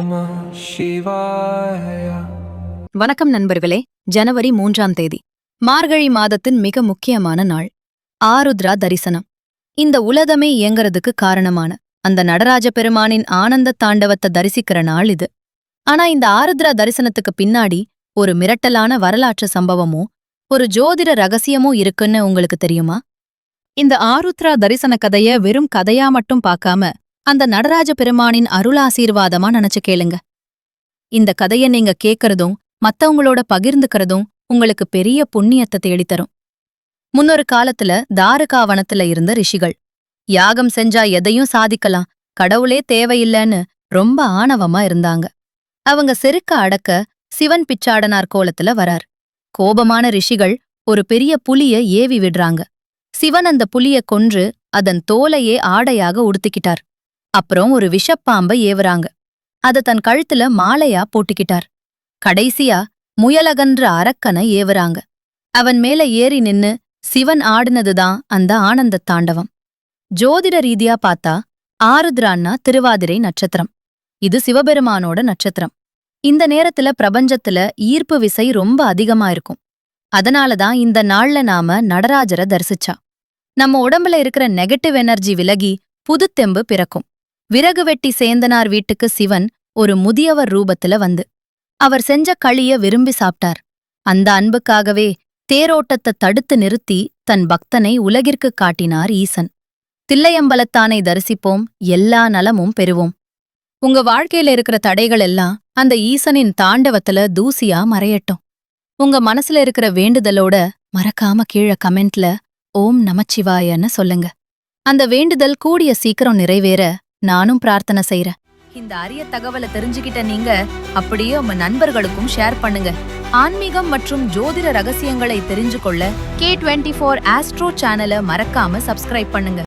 Namah Shivaya. வணக்கம் நண்பர்களே. ஜனவரி 3ஆம் தேதி மார்கழி மாதத்தின் மிக முக்கியமான நாள் ஆருத்ரா தரிசனம். இந்த உலகமே இயங்குறதுக்கு காரணமான அந்த நடராஜ பெருமானின் ஆனந்த தாண்டவத்தை தரிசிக்கிற நாள் இது. ஆனா இந்த ஆருத்ரா தரிசனத்துக்கு பின்னாடி ஒரு மிரட்டலான வரலாற்று சம்பவமோ ஒரு ஜோதிட ரகசியமோ இருக்குன்னு உங்களுக்கு தெரியுமா? இந்த ஆருத்ரா தரிசன கதைய வெறும் கதையா மட்டும் பார்க்காம அந்த நடராஜ பெருமானின் அருளாசீர்வாதமா நினைச்சு கேளுங்க. இந்த கதைய நீங்க கேட்கறதும் மத்தவங்களோட பகிர்ந்துக்கிறதும் உங்களுக்கு பெரிய புண்ணியத்தை தேடித்தரும். முன்னொரு காலத்துல தாருகாவனத்துல இருந்த ரிஷிகள் யாகம் செஞ்சா எதையும் சாதிக்கலாம், கடவுளே தேவையில்லைன்னு ரொம்ப ஆணவமா இருந்தாங்க. அவங்க செருக்க அடக்க சிவன் பிச்சாடனார் கோலத்துல வரார். கோபமான ரிஷிகள் ஒரு பெரிய புலிய ஏவி விடுறாங்க. சிவன் அந்த புலிய கொன்று அதன் தோலையே ஆடையாக உடுத்திக்கிட்டார். அப்புறம் ஒரு விஷப்பாம்ப ஏவுறாங்க. அத தன் கழுத்துல மாலையா போட்டுக்கிட்டார். கடைசியா முயலகன்ற அரக்கனை ஏவுறாங்க. அவன் மேல ஏறி நின்னு சிவன் ஆடினதுதான் அந்த ஆனந்த தாண்டவம். ஜோதிட ரீதியா பார்த்தா ஆருத்ரான்னா திருவாதிரை நட்சத்திரம். இது சிவபெருமானோட நட்சத்திரம். இந்த நேரத்துல பிரபஞ்சத்துல ஈர்ப்பு விசை ரொம்ப அதிகமா இருக்கும். அதனாலதான் இந்த நாள்ல நாம நடராஜரை தரிசிச்சா நம்ம உடம்புல இருக்கிற நெகட்டிவ் எனர்ஜி விலகி புதுத்தெம்பு பிறக்கும். விறகு வெட்டி சேந்தனார் வீட்டுக்கு சிவன் ஒரு முதியவர் ரூபத்துல வந்து அவர் செஞ்ச களிய விரும்பி சாப்பிட்டார். அந்த அன்புக்காகவே தேரோட்டத்தை தடுத்து நிறுத்தி தன் பக்தனை உலகிற்கு காட்டினார் ஈசன். தில்லையம்பலத்தானை தரிசிப்போம், எல்லா நலமும் பெறுவோம். உங்க வாழ்க்கையில இருக்கிற தடைகள் எல்லாம் அந்த ஈசனின் தாண்டவத்துல தூசியா மறையட்டும். உங்க மனசுல இருக்கிற வேண்டுதலோட மறக்காம கீழே கமெண்ட்ல ஓம் நமச்சிவாயன்னு சொல்லுங்க. அந்த வேண்டுதல் கூடிய சீக்கிரம் நிறைவேற நானும் பிரார்த்தனை செய்றேன். இந்த அரிய தகவலை தெரிஞ்சுக்கிட்ட நீங்க அப்படியே உங்க நண்பர்களுக்கும் ஷேர் பண்ணுங்க. ஆன்மீகம் மற்றும் ஜோதிட ரகசியங்களை தெரிஞ்சு கொள்ள K24 ஆஸ்ட்ரோ சேனலை மறக்காம சப்ஸ்கிரைப் பண்ணுங்க.